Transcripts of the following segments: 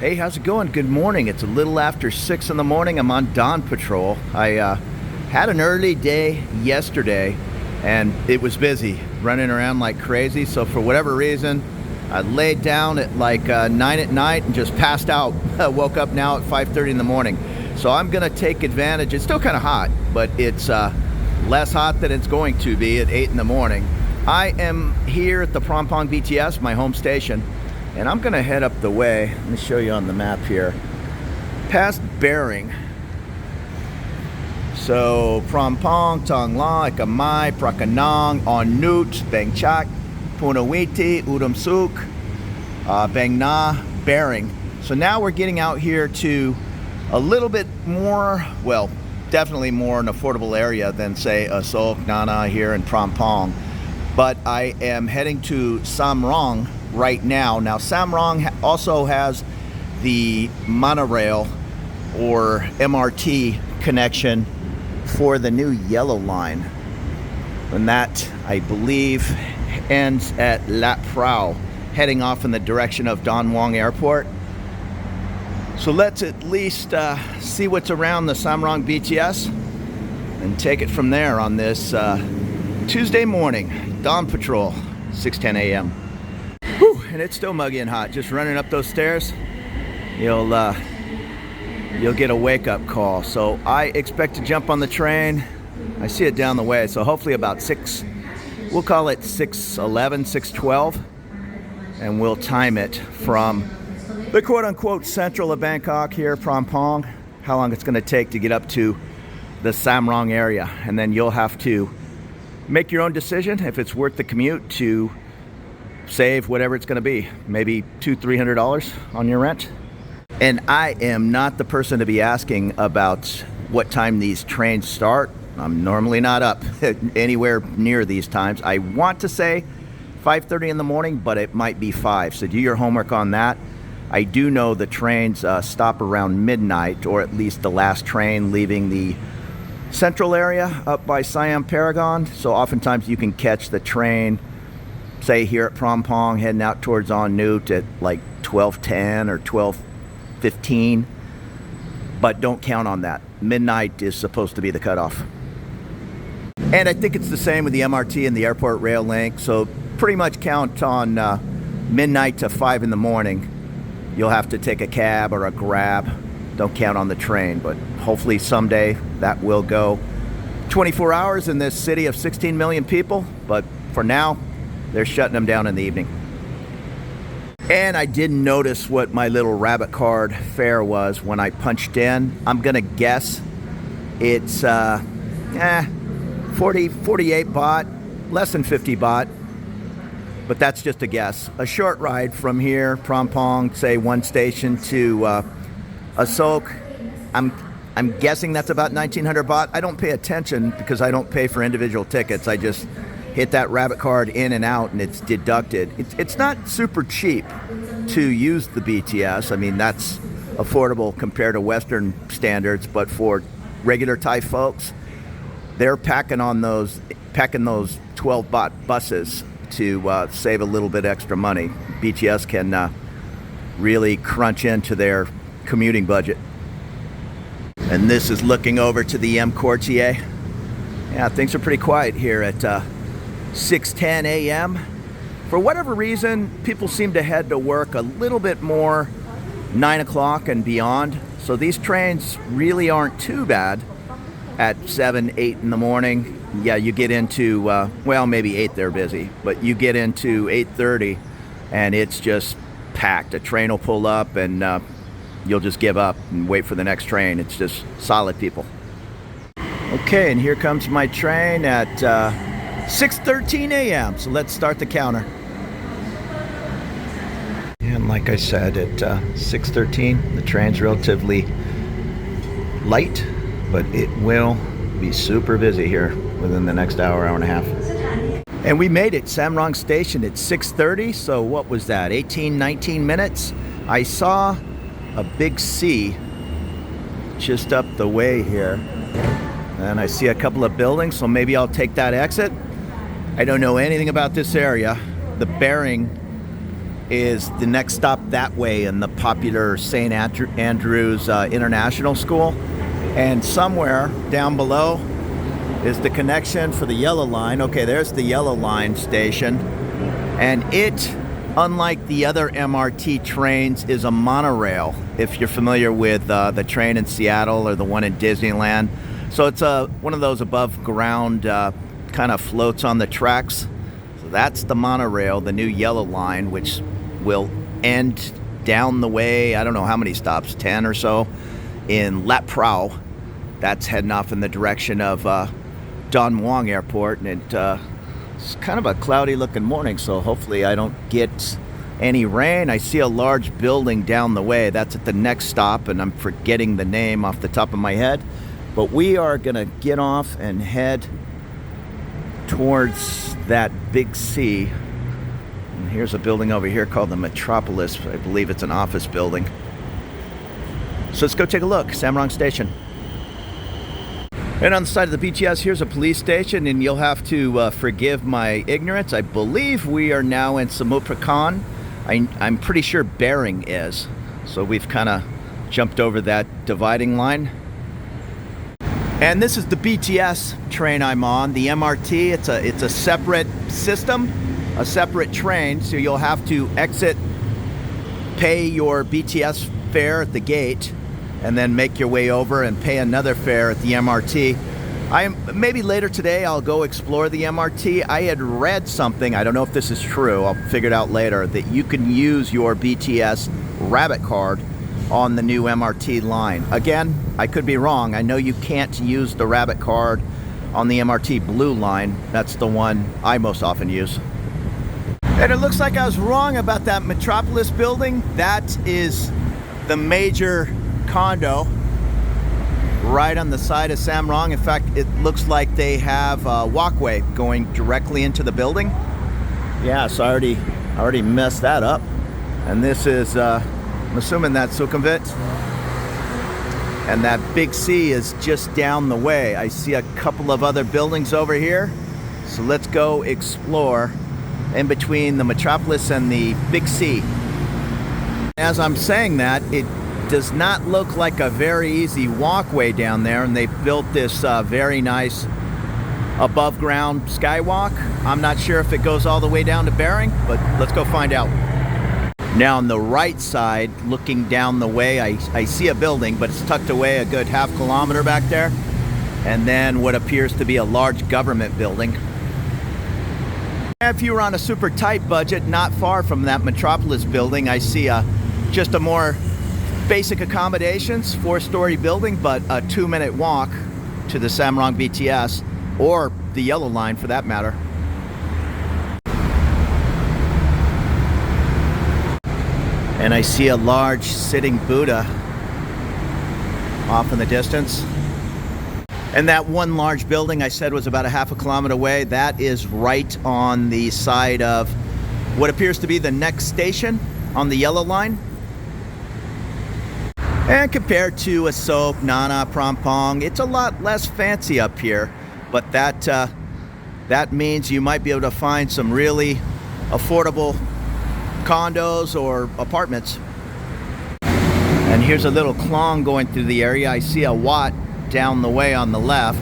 Hey, how's it going? Good morning. It's a little after 6 in the morning. I'm on dawn patrol. I had an early day yesterday and it was busy, running around like crazy. So for whatever reason, I laid down at like 9 at night and just passed out. Woke up now at 5:30 in the morning. So I'm gonna take advantage. It's still kind of hot, but it's less hot than it's going to be at 8 in the morning. I am here at the Samrong BTS, my home station. And I'm gonna head up the way. Let me show you on the map here. Past Bering. So Prampong, Tong La, Ikamai, Prakanong, Onut, Bangchak, Punawiti, Udamsuk, Bang Na, Bering. So now we're getting out here to a little bit more, well, definitely more an affordable area than say Asok, Nana here in Prampong. But I am heading to Samrong right now. Now Samrong also has the monorail or MRT connection for the new yellow line, and that I believe ends at La Prau, heading off in the direction of Don Muang Airport. So let's at least see what's around the Samrong BTS and take it from there on this Tuesday morning, dawn patrol, 6:10 a.m. Whew, and it's still muggy and hot. Just running up those stairs, you'll get a wake-up call. So I expect to jump on the train. I see it down the way, so hopefully about 6, we'll call it 6:11, 6:12, and we'll time it from the quote-unquote central of Bangkok here, Prampong, how long it's gonna take to get up to the Samrong area. And then you'll have to make your own decision if it's worth the commute to save whatever it's going to be, maybe $200-300 on your rent. And I am not the person to be asking about what time these trains start. I'm normally not up anywhere near these times. I want to say 5:30 in the morning, but it might be 5, so do your homework on that. I do know the trains stop around midnight, or at least the last train leaving the central area up by Siam Paragon. So oftentimes you can catch the train, say here at Prampong, heading out towards Onut at like 12:10 or 12:15, but don't count on that. Midnight is supposed to be the cutoff. And I think it's the same with the MRT and the airport rail link, so pretty much count on midnight to 5 in the morning. You'll have to take a cab or a Grab. Don't count on the train, but hopefully someday that will go 24 hours in this city of 16 million people, but for now, they're shutting them down in the evening. And I didn't notice what my little rabbit card fare was when I punched in. I'm gonna guess it's 48 baht, less than 50 baht, but that's just a guess. A short ride from here, Prampong, say one station to Asok. I'm guessing that's about 1900 baht. I don't pay attention because I don't pay for individual tickets. I just hit that rabbit card in and out and it's deducted. It's not super cheap to use the BTS. I mean, that's affordable compared to Western standards, but for regular Thai folks, they're packing those 12 baht buses to save a little bit extra money. BTS can really crunch into their commuting budget. And this is looking over to the M Quartier. Yeah, things are pretty quiet here at 6:10 a.m. For whatever reason, people seem to head to work a little bit more 9 o'clock and beyond. So these trains really aren't too bad at 7, 8 in the morning. Yeah, you get into, well, maybe 8 they're busy, but you get into 8:30 and it's just packed. A train will pull up and you'll just give up and wait for the next train. It's just solid people. Okay, and here comes my train at 6:13 a.m. So let's start the counter. And like I said, at 6:13, the train's relatively light, but it will be super busy here within the next hour, hour and a half. And we made it, Samrong Station, at 6:30. So what was that, 18, 19 minutes? I saw a big C just up the way here. And I see a couple of buildings, so maybe I'll take that exit. I don't know anything about this area. The Bering is the next stop that way in the popular St. Andrews International School. And somewhere down below is the connection for the yellow line. Okay, there's the yellow line station. And it, unlike the other MRT trains, is a monorail, if you're familiar with the train in Seattle or the one in Disneyland. So it's one of those above ground kind of floats on the tracks. So that's the monorail, the new yellow line, which will end down the way, I don't know how many stops, 10 or so, in La Prau. That's heading off in the direction of Don Muang Airport, and it's kind of a cloudy looking morning, so hopefully I don't get any rain. I see a large building down the way. That's at the next stop, and I'm forgetting the name off the top of my head. But we are gonna get off and head towards that big C. And here's a building over here called the Metropolis. I believe it's an office building. So let's go take a look. Samrong Station. And on the side of the BTS, here's a police station, and you'll have to forgive my ignorance. I believe we are now in Samut Prakan. I'm pretty sure Bering is. So we've kind of jumped over that dividing line. And this is the BTS train I'm on, the MRT. It's a separate system, a separate train. So you'll have to exit, pay your BTS fare at the gate, and then make your way over and pay another fare at the MRT. Maybe later today I'll go explore the MRT. I had read something, I don't know if this is true, I'll figure it out later, that you can use your BTS rabbit card on the new MRT line. Again, I could be wrong. I know you can't use the rabbit card on the MRT blue line. That's the one I most often use. And it looks like I was wrong about that Metropolis building. That is the major condo right on the side of Samrong. In fact, it looks like they have a walkway going directly into the building. Yeah, so I already messed that up. And this is, I'm assuming that's Sukhumvit. And that big C is just down the way. I see a couple of other buildings over here. So let's go explore in between the Metropolis and the big C. As I'm saying that, it does not look like a very easy walkway down there, and they built this very nice above ground skywalk. I'm not sure if it goes all the way down to Bering, but let's go find out. Now on the right side, looking down the way, I see a building, but it's tucked away a good half kilometer back there, and then what appears to be a large government building. If you were on a super tight budget, not far from that Metropolis building, I see just a more basic accommodations, 4-story building, but a 2-minute walk to the Samrong BTS, or the yellow line for that matter. And I see a large sitting Buddha off in the distance. And that one large building I said was about a half a kilometer away, that is right on the side of what appears to be the next station on the yellow line. And compared to Asok, Nana, Prampong, it's a lot less fancy up here. But that means you might be able to find some really affordable condos or apartments. And here's a little klong going through the area. I see a Wat down the way on the left.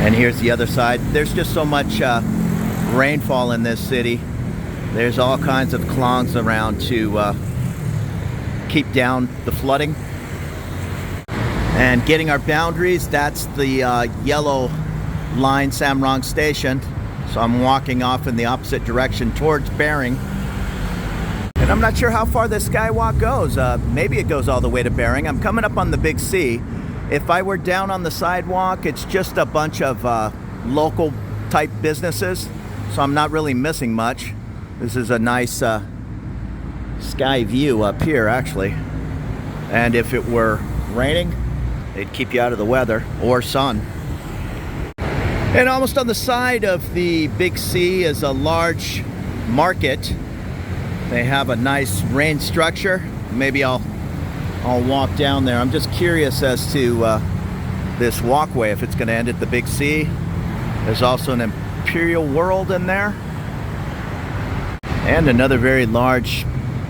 And here's the other side. There's just so much rainfall in this city. There's all kinds of klongs around to keep down the flooding. And getting our boundaries, that's the yellow line Samrong station. So I'm walking off in the opposite direction towards Bering. And I'm not sure how far this skywalk goes. Maybe it goes all the way to Bering. I'm coming up on the big C. If I were down on the sidewalk, it's just a bunch of local type businesses. So I'm not really missing much. This is a nice sky view up here, actually. And if it were raining, it'd keep you out of the weather, or sun. And almost on the side of the big C is a large market. They have a nice range structure. Maybe I'll walk down there. I'm just curious as to this walkway, if it's going to end at the big C. There's also an Imperial World in there. And another very large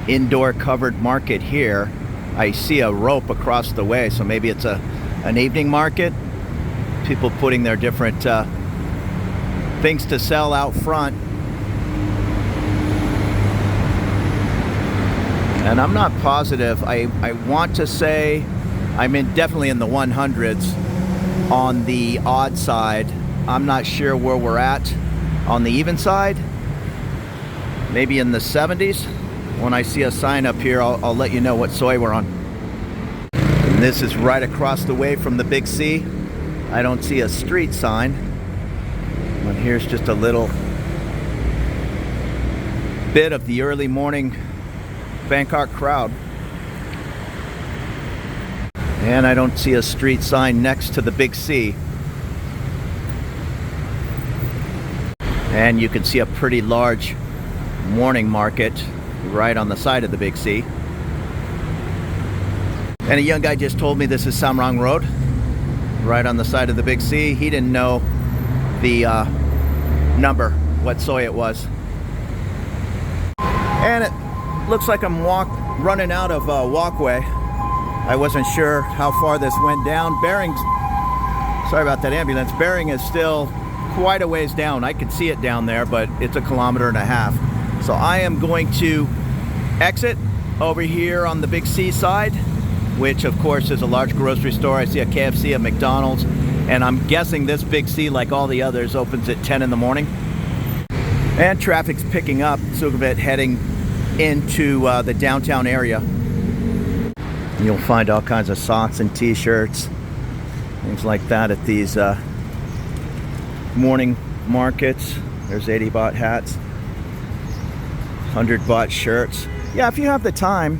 indoor covered market here. I see a rope across the way, so maybe it's an evening market. People putting their different things to sell out front. And I'm not positive. I want to say I'm definitely in the 100s on the odd side. I'm not sure where we're at on the even side. Maybe in the 70s. When I see a sign up here, I'll let you know what soy we're on. And this is right across the way from the Big C. I don't see a street sign. But here's just a little bit of the early morning Bangkok crowd. And I don't see a street sign next to the Big C. And you can see a pretty large morning market right on the side of the Big C. And a young guy just told me this is Samrong Road, right on the side of the Big C. He didn't know the number, what soy it was. And it looks like I'm running out of walkway. I wasn't sure how far this went down. Bearing's, sorry about that ambulance, Bearing is still quite a ways down. I could see it down there, but it's 1.5 kilometers. So I am going to exit over here on the Big C side, which of course is a large grocery store. I see a KFC, a McDonald's, and I'm guessing this Big C, like all the others, opens at 10 in the morning. And traffic's picking up, Sukhumvit heading into the downtown area. You'll find all kinds of socks and t-shirts, things like that at these morning markets. There's 80 baht hats, 100 baht shirts. Yeah, if you have the time,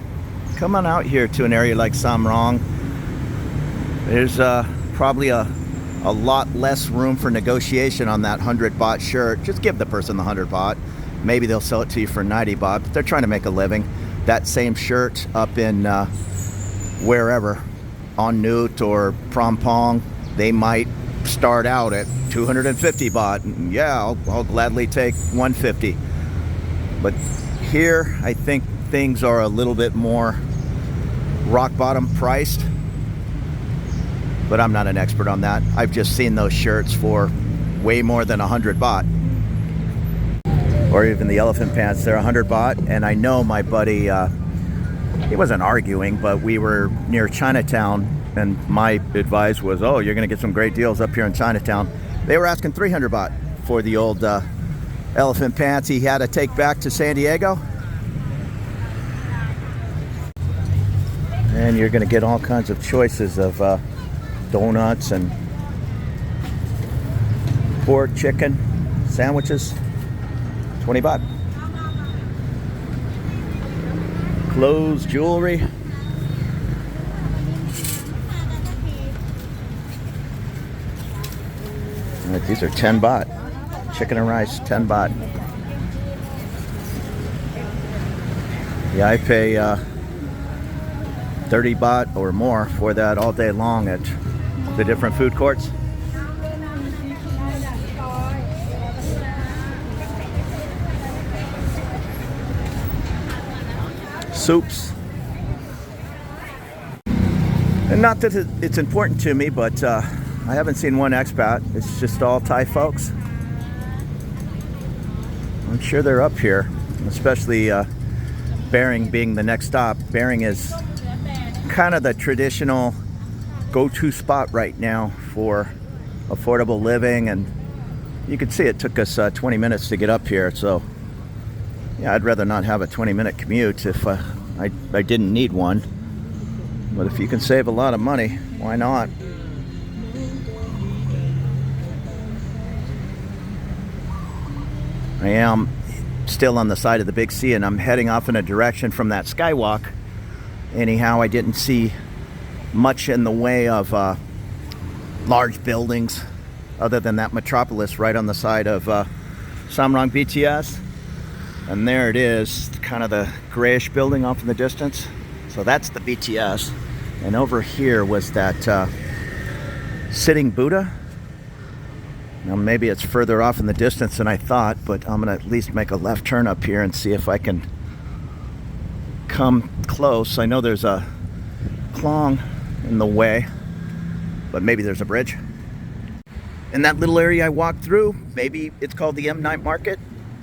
come on out here to an area like Samrong. There's probably a lot less room for negotiation on that 100 baht shirt. Just give the person the 100 baht. Maybe they'll sell it to you for 90 baht, but they're trying to make a living. That same shirt up in wherever, on Nut or Prompong, they might start out at 250 baht. Yeah, I'll gladly take 150. But here, I think things are a little bit more rock bottom priced. But I'm not an expert on that. I've just seen those shirts for way more than 100 baht. Or even the elephant pants, they're 100 baht. And I know my buddy, he wasn't arguing, but we were near Chinatown, and my advice was, oh, you're gonna get some great deals up here in Chinatown. They were asking 300 baht for the old elephant pants he had to take back to San Diego. And you're gonna get all kinds of choices of donuts and pork, chicken, sandwiches, 20 baht. Clothes, jewelry. Right, these are 10 baht. Chicken and rice, 10 baht. Yeah, I pay 30 baht or more for that all day long at the different food courts. Soups. And not that it's important to me, but I haven't seen one expat. It's just all Thai folks. I'm sure they're up here, especially Bearing being the next stop. Bearing is kind of the traditional go-to spot right now for affordable living, and you can see it took us 20 minutes to get up here. So yeah, I'd rather not have a 20-minute commute if I didn't need one. But if you can save a lot of money, why not? I am still on the side of the Big C, and I'm heading off in a direction from that skywalk. Anyhow, I didn't see much in the way of large buildings other than that metropolis right on the side of Samrong BTS. And there it is, kind of the grayish building off in the distance. So that's the BTS. And over here was that sitting Buddha. Now maybe it's further off in the distance than I thought, but I'm gonna at least make a left turn up here and see if I can come close. I know there's a klong in the way, but maybe there's a bridge. In that little area I walked through, maybe it's called the M Night Market.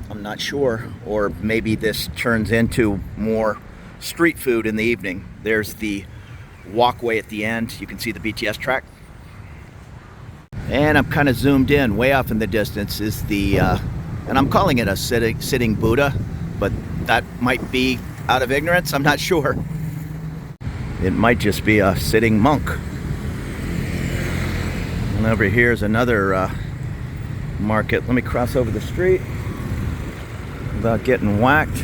I'm not sure. Or maybe this turns into more street food in the evening. There's the walkway at the end. You can see the BTS track. And I'm kind of zoomed in. Way off in the distance is the, and I'm calling it a sitting Buddha, but that might be out of ignorance. I'm not sure. It might just be a sitting monk. And over here is another market. Let me cross over the street without getting whacked.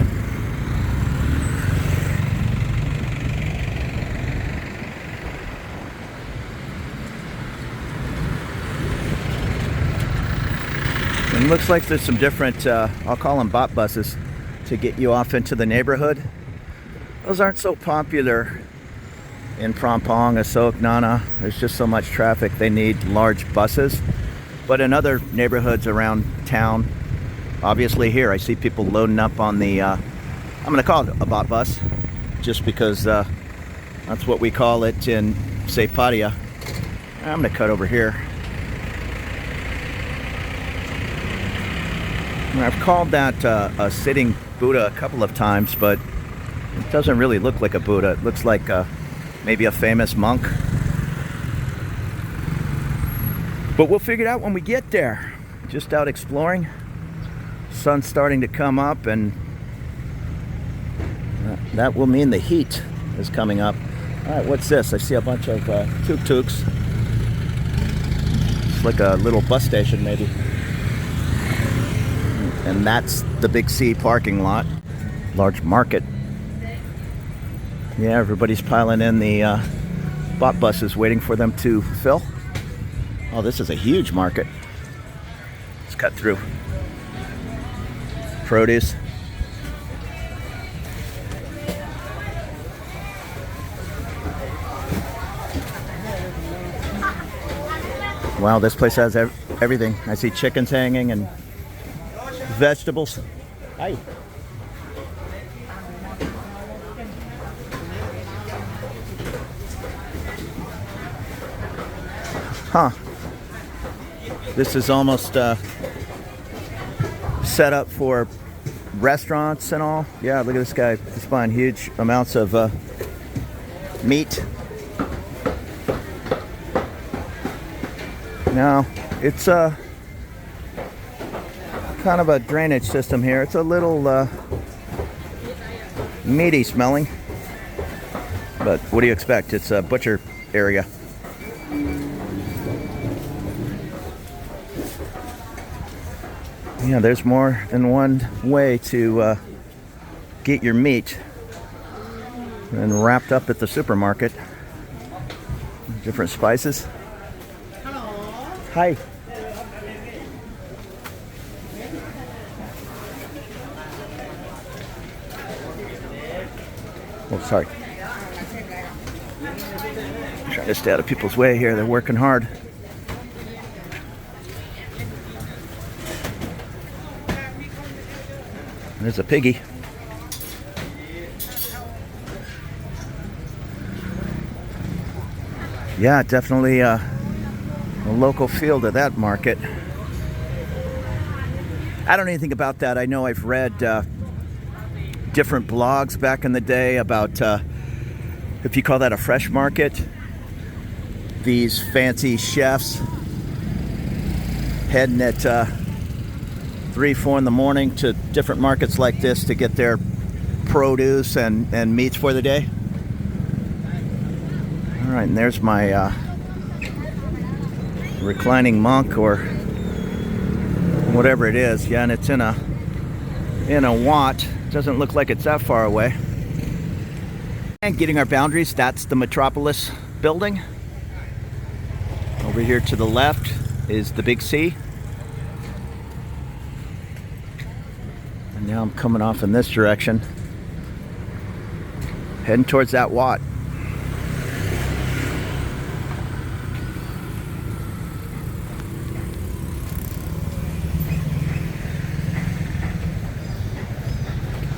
And it looks like there's some different, I'll call them bot buses, to get you off into the neighborhood. Those aren't so popular in Prompong, Asok, Nana. There's just so much traffic, they need large buses. But in other neighborhoods around town, obviously here, I see people loading up on the, I'm gonna call it a bot bus, just because that's what we call it in, say, Pattaya. I'm gonna cut over here. I've called that a sitting Buddha a couple of times, but it doesn't really look like a Buddha. It looks like maybe a famous monk. But we'll figure it out when we get there. Just out exploring. Sun's starting to come up, and that will mean the heat is coming up. All right, what's this? I see a bunch of tuk-tuks. It's like a little bus station, maybe. And that's the Big C parking lot. Large market. Yeah, everybody's piling in the bot buses, waiting for them to fill. Oh, this is a huge market. Let's cut through. Produce. Wow, this place has everything. I see chickens hanging and vegetables. Hi. Huh. This is almost set up for restaurants and all. Yeah, look at this guy. He's buying huge amounts of meat. Now, it's kind of a drainage system here. It's a little meaty smelling, but what do you expect? It's a butcher area. Yeah, there's more than one way to get your meat and wrapped up at the supermarket. Different spices. Hello. Hi. Oh, sorry. I'm trying to stay out of people's way here. They're working hard. There's a piggy. Yeah, definitely a local feel to that market. I don't know anything about that. I know I've read different blogs back in the day about if you call that a fresh market, these fancy chefs heading at 3-4 in the morning to different markets like this to get their produce and meats for the day. All right, and there's my reclining monk or whatever it is. Yeah, and it's in a Wat. Doesn't look like it's that far away. And getting our boundaries, that's the Metropolis building. Over here to the left is the Big C. And now I'm coming off in this direction, heading towards that Wat.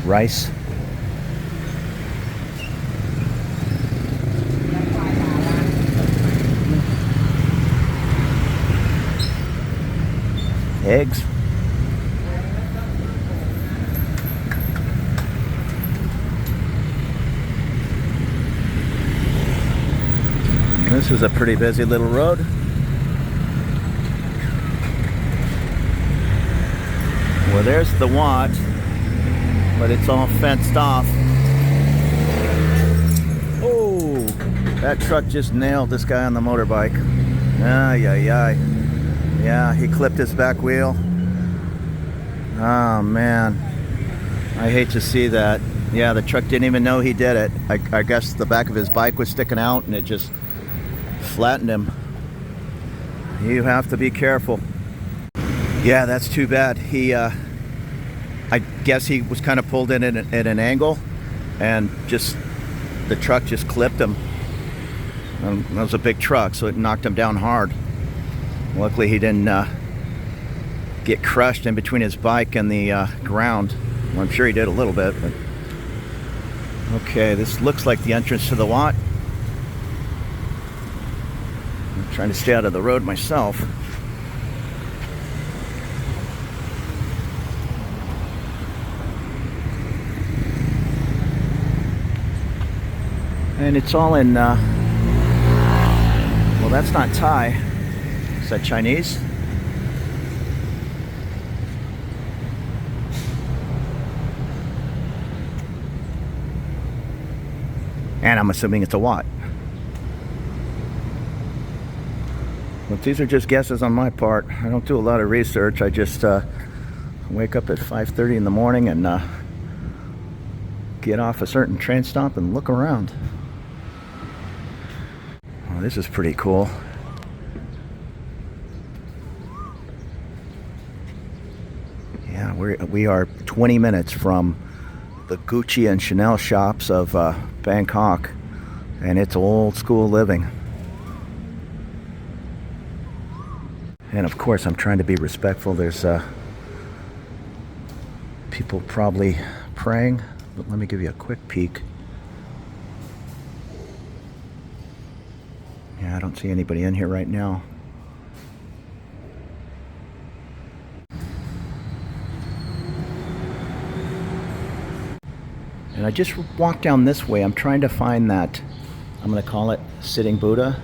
rice. Eggs. This is a pretty busy little road. Well, there's the Wat, but it's all fenced off. Oh, that truck just nailed this guy on the motorbike. Ay, ay, ay. Yeah, he clipped his back wheel. Oh, man. I hate to see that. Yeah, the truck didn't even know he did it. I guess the back of his bike was sticking out and it just flattened him. You have to be careful. Yeah, that's too bad. He, I guess he was kind of pulled in at an angle and just, the truck just clipped him. That was a big truck, so it knocked him down hard. Luckily he didn't get crushed in between his bike and the ground. Well, I'm sure he did a little bit, but okay, this looks like the entrance to the Wat. I'm trying to stay out of the road myself. And it's all in, well, that's not Thai. Is that Chinese? And I'm assuming it's a Wat. But these are just guesses on my part. I don't do a lot of research. I just wake up at 5:30 in the morning and get off a certain train stop and look around. Oh, this is pretty cool. Yeah, we are 20 minutes from the Gucci and Chanel shops of Bangkok, and it's old school living. And of course, I'm trying to be respectful. There's people probably praying, but let me give you a quick peek. Yeah, I don't see anybody in here right now. And I just walked down this way. I'm trying to find that, I'm going to call it sitting Buddha.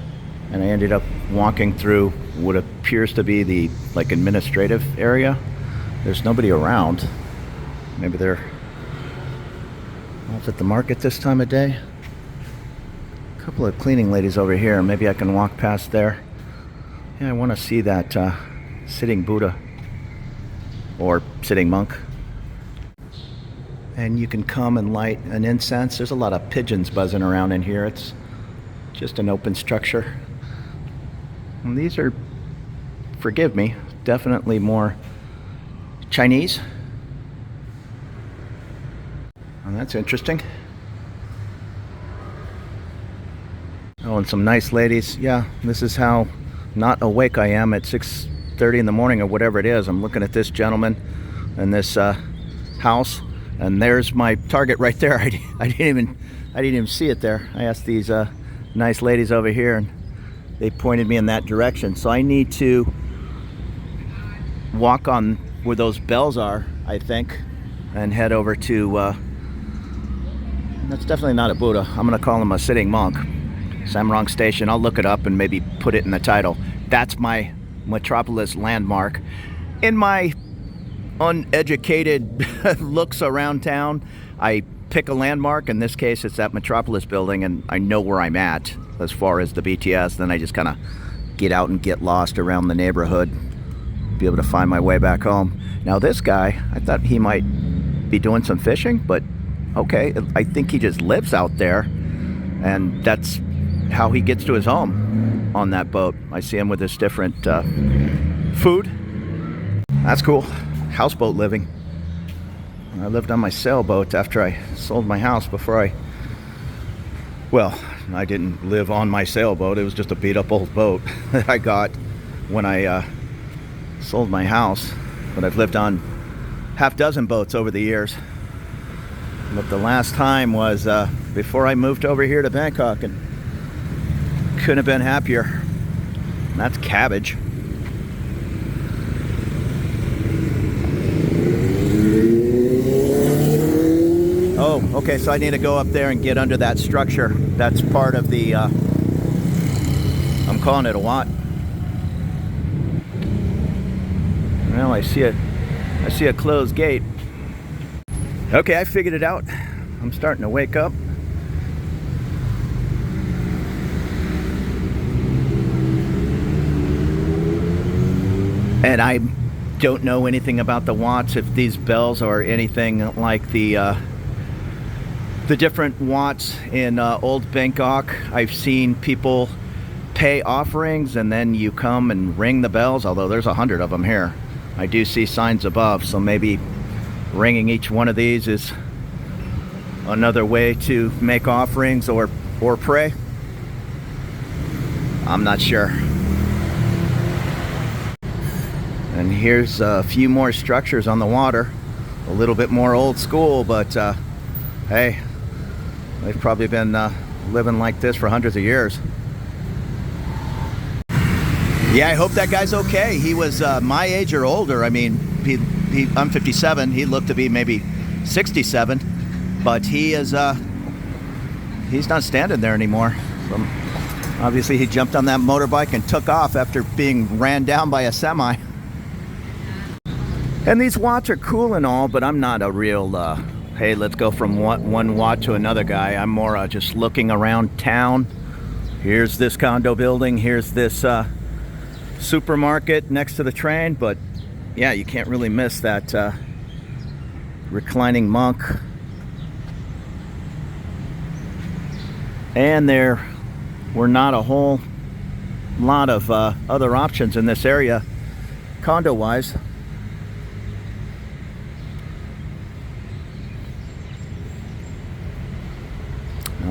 And I ended up walking through what appears to be the administrative area. There's nobody around. Maybe they're off at the market this time of day. A couple of cleaning ladies over here. Maybe I can walk past there. Yeah, I want to see that sitting Buddha or sitting monk. And you can come and light an incense. There's a lot of pigeons buzzing around in here. It's just an open structure. And these are, forgive me, definitely more Chinese. And that's interesting. Oh, and some nice ladies. Yeah, this is how not awake I am at 6:30 in the morning or whatever it is. I'm looking at this gentleman and this house. And there's my target right there. I didn't even see it there. I asked these nice ladies over here, and they pointed me in that direction. So I need to walk on where those bells are, I think, and head over to. That's definitely not a Buddha. I'm gonna call him a sitting monk. Samrong Station. I'll look it up and maybe put it in the title. That's my Metropolis landmark. In my uneducated looks around town, I pick a landmark. In this case, it's that Metropolis building, and I know where I'm at as far as the BTS. Then I just kind of get out and get lost around the neighborhood, be able to find my way back home. Now this guy, I thought he might be doing some fishing, but okay, I think he just lives out there, and that's how he gets to his home on that boat. I see him with this different food. That's cool. Houseboat living. I lived on my sailboat after I sold my house well, I didn't live on my sailboat. It was just a beat up old boat that I got when I sold my house. But I've lived on half dozen boats over the years. But the last time was before I moved over here to Bangkok, and couldn't have been happier. That's cabbage. Oh, okay, so I need to go up there and get under that structure. That's part of the, I'm calling it a wat. Well, I see a closed gate. Okay, I figured it out. I'm starting to wake up. And I don't know anything about the wats, if these bells are anything like the different wats in old Bangkok. I've seen people pay offerings and then you come and ring the bells, although there's 100 of them here. I do see signs above, so maybe ringing each one of these is another way to make offerings or pray. I'm not sure. And here's a few more structures on the water. A little bit more old school, but hey, they've probably been living like this for hundreds of years. Yeah, I hope that guy's okay. He was my age or older. I mean, I'm 57. He looked to be maybe 67, but he is he's not standing there anymore. So obviously, he jumped on that motorbike and took off after being ran down by a semi. And these wats are cool and all, but I'm not a real, hey, let's go from one wat to another guy. I'm more just looking around town. Here's this condo building. Here's this supermarket next to the train. But yeah, you can't really miss that reclining monk. And there were not a whole lot of other options in this area, condo-wise.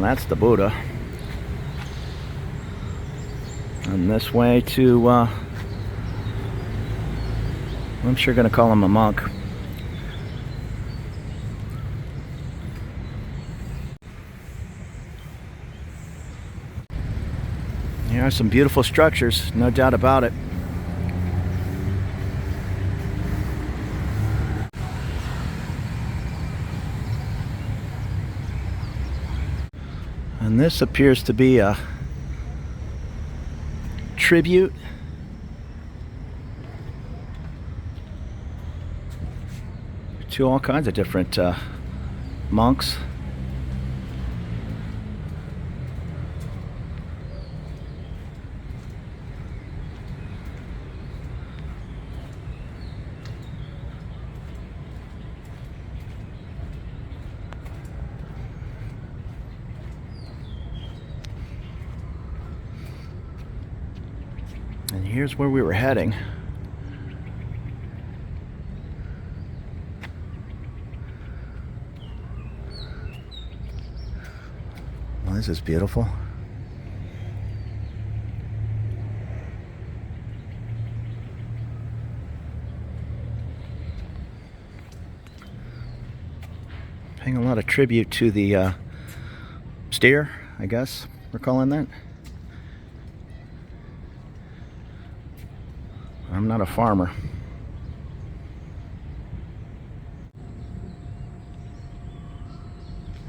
That's the Buddha. And this way to, I'm sure going to call him a monk. Here are some beautiful structures, no doubt about it. And this appears to be a tribute to all kinds of different monks. And here's where we were heading. Well, this is beautiful. Paying a lot of tribute to the steer, I guess we're calling that. I'm not a farmer.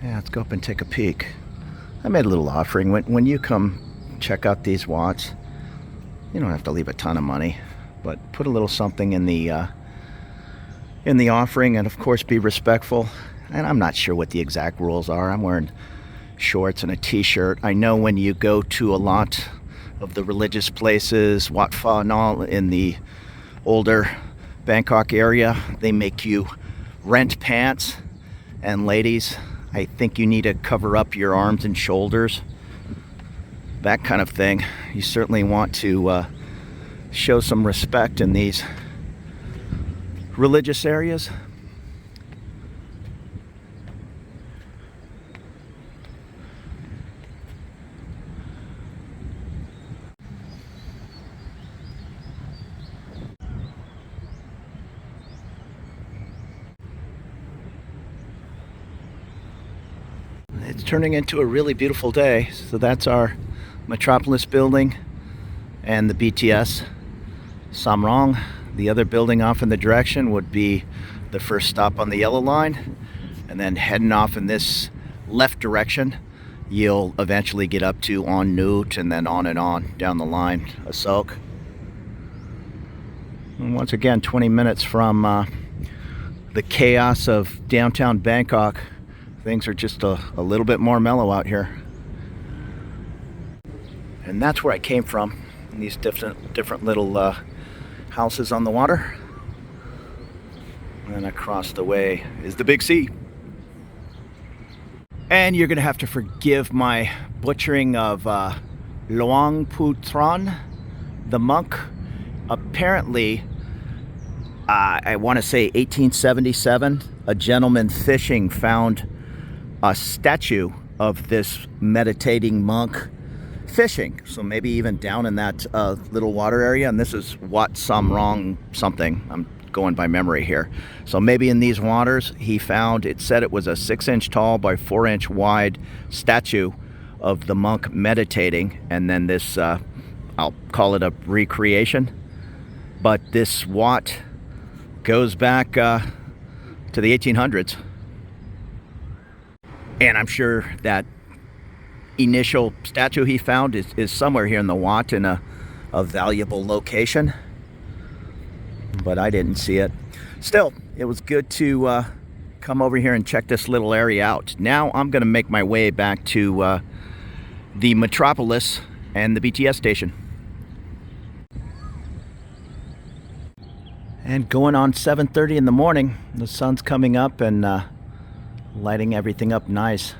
Yeah, let's go up and take a peek. I made a little offering. When you come check out these wats, you don't have to leave a ton of money, but put a little something in the offering, and of course be respectful. And I'm not sure what the exact rules are. I'm wearing shorts and a t-shirt. I know when you go to a lot of the religious places, Wat Pha and all, in the older Bangkok area, they make you rent pants. And ladies, I think you need to cover up your arms and shoulders, that kind of thing. You certainly want to show some respect in these religious areas. it's turning into a really beautiful day. So that's our Metropolis building and the BTS Samrong. The other building off in the direction would be the first stop on the yellow line, and then heading off in this left direction you'll eventually get up to En Nut, and then on down the line Asok. And once again, 20 minutes from the chaos of downtown Bangkok, things are just a little bit more mellow out here. And that's where I came from, in these different little houses on the water. And across the way is the big sea. And you're gonna have to forgive my butchering of Luang Putran, the monk. Apparently, I want to say 1877, a gentleman fishing found a statue of this meditating monk fishing. So maybe even down in that little water area. And this is Wat Samrong something. I'm going by memory here. So maybe in these waters he found, it said it was a 6-inch tall by 4-inch wide statue of the monk meditating. And then this, I'll call it a recreation. But this Wat goes back to the 1800s. And I'm sure that initial statue he found is somewhere here in the Wat in a valuable location. But I didn't see it. Still, it was good to come over here and check this little area out. Now I'm going to make my way back to the Metropolis and the BTS station. And going on 7:30 in the morning, the sun's coming up and lighting everything up nice.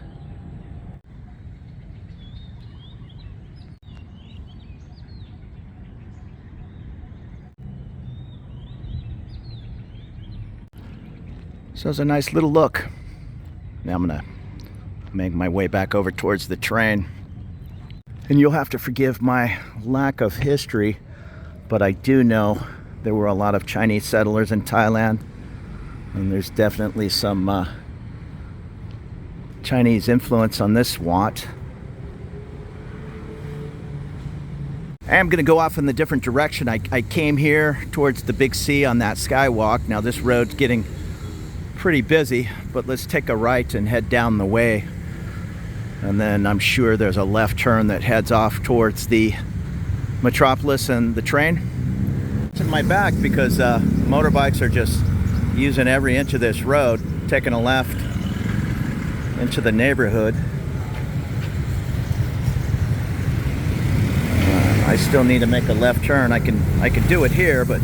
So it's a nice little look. Now I'm gonna make my way back over towards the train. And you'll have to forgive my lack of history, but I do know there were a lot of Chinese settlers in Thailand, and there's definitely some Chinese influence on this Wat. I'm gonna go off in the different direction. I came here towards the big sea on that skywalk. Now this road's getting pretty busy, but let's take a right and head down the way, and then I'm sure there's a left turn that heads off towards the Metropolis and the train. It's in my back because motorbikes are just using every inch of this road, taking a left into the neighborhood. I still need to make a left turn. I can do it here, but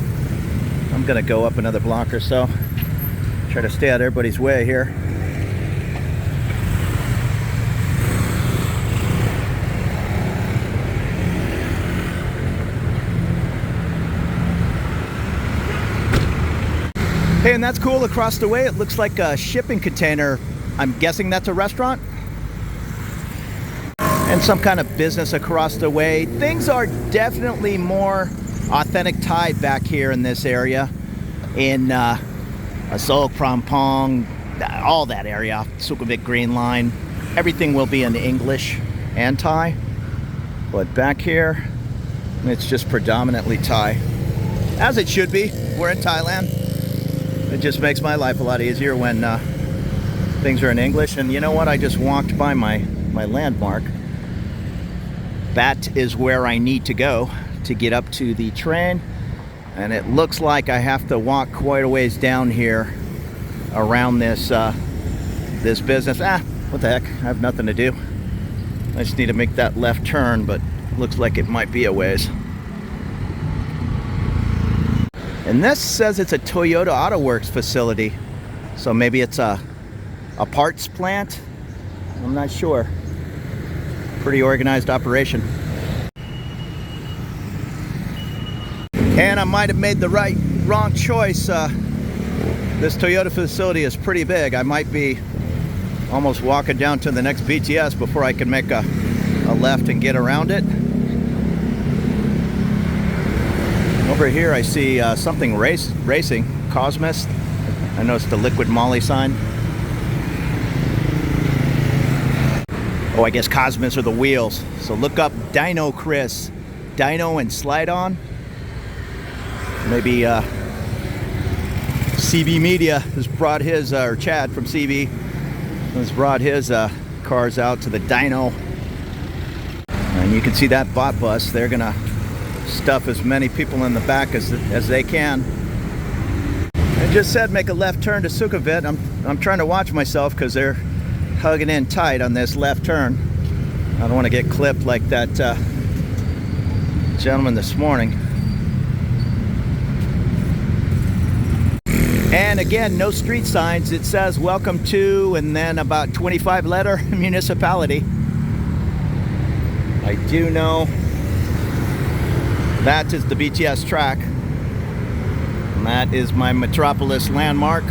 I'm gonna go up another block or so. Try to stay out of everybody's way here. Hey, and that's cool. Across the way, it looks like a shipping container. I'm guessing that's a restaurant? And some kind of business across the way. Things are definitely more authentic Thai back here in this area. In Asok, Prampong, all that area, Sukhumvit Green Line, everything will be in English and Thai. But back here, it's just predominantly Thai. As it should be. We're in Thailand. It just makes my life a lot easier when things are in English. And you know what? I just walked by my landmark. That is where I need to go to get up to the train. And it looks like I have to walk quite a ways down here around this this business. What the heck? I have nothing to do. I just need to make that left turn, but looks like it might be a ways. And this says it's a Toyota Auto Works facility. So maybe it's a parts plant? I'm not sure. Pretty organized operation. And I might have made the wrong choice. This Toyota facility is pretty big. I might be almost walking down to the next BTS before I can make a left and get around it. Over here I see something racing, Cosmos. I noticed the Liquid Molly sign. Oh, I guess Cosmos are the wheels. So look up Dino Chris. Dino and Slide On. Maybe CB Media has brought his, or Chad from CB has brought his cars out to the Dino. And you can see that bot bus. They're gonna stuff as many people in the back as they can. I just said make a left turn to Sukhumvit. I'm trying to watch myself because they're hugging in tight on this left turn. I don't want to get clipped like that gentleman this morning. And again, no street signs. It says welcome to, and then about 25 letter municipality. I do know that is the BTS track. And that is my Metropolis landmark.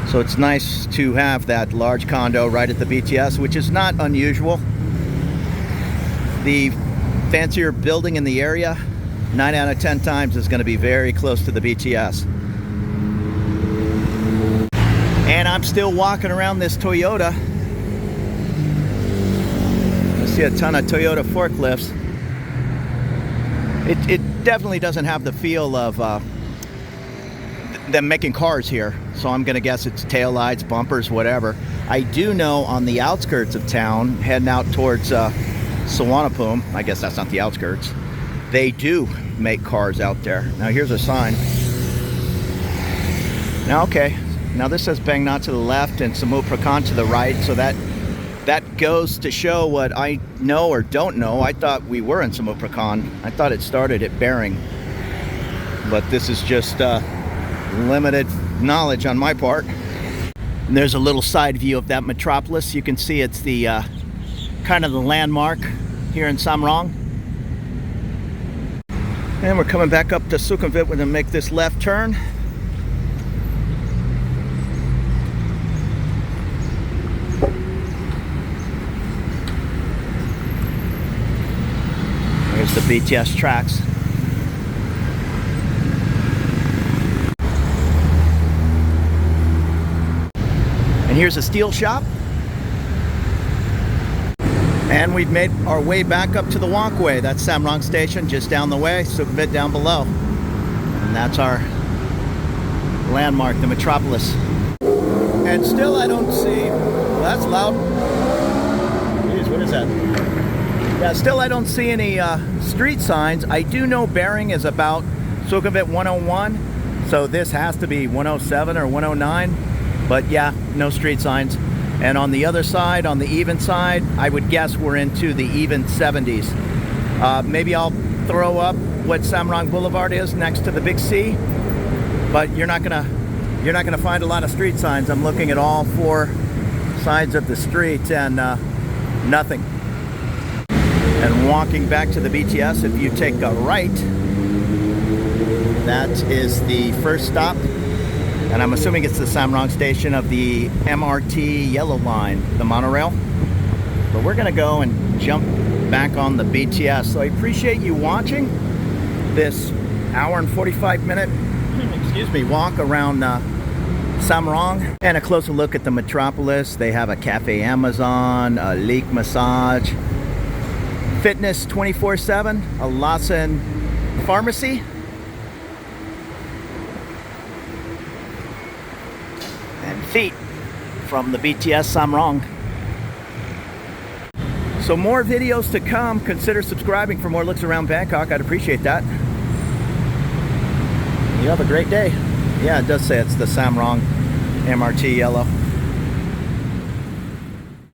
So it's nice to have that large condo right at the BTS, which is not unusual. The fancier building in the area, 9 out of 10 times is going to be very close to the BTS. And I'm still walking around this Toyota. I see a ton of Toyota forklifts. It definitely doesn't have the feel of them making cars here. So I'm gonna guess it's taillights, bumpers, whatever. I do know on the outskirts of town, heading out towards Sukhumvit, I guess that's not the outskirts, they do make cars out there. Now here's a sign. Now okay, now this says Bangkok to the left and Samrong to the right, so that goes to show what I know or don't know. I thought we were in Samrong. I thought it started at Bering, but this is just limited knowledge on my part. And there's a little side view of that Metropolis. You can see it's the kind of the landmark here in Samrong. And we're coming back up to Sukhumvit. We're gonna make this left turn. There's the BTS tracks. And here's a steel shop. And we've made our way back up to the walkway. That's Samrong Station just down the way, Sukhumvit down below. And that's our landmark, the Metropolis. And still I don't see, well, that's loud. Jeez, what is that? Yeah, still I don't see any street signs. I do know Bering is about Sukhumvit 101, so this has to be 107 or 109, but yeah, no street signs. And on the other side, on the even side, I would guess we're into the even 70s. Maybe I'll throw up what Samrong Boulevard is next to the Big C, but you're not gonna find a lot of street signs. I'm looking at all four sides of the street and nothing. And walking back to the BTS, if you take a right, that is the first stop. And I'm assuming it's the Samrong station of the MRT yellow line, the monorail. But we're gonna go and jump back on the BTS. So I appreciate you watching this hour and 45 minute, excuse me, walk around Samrong. And a closer look at the Metropolis. They have a Cafe Amazon, a Leak Massage, Fitness 24/7, a Lawson Pharmacy, and feet from the BTS Samrong. So more videos to come. Consider subscribing for more looks around Bangkok. I'd appreciate that. You have a great day. Yeah, it does say it's the Samrong MRT yellow.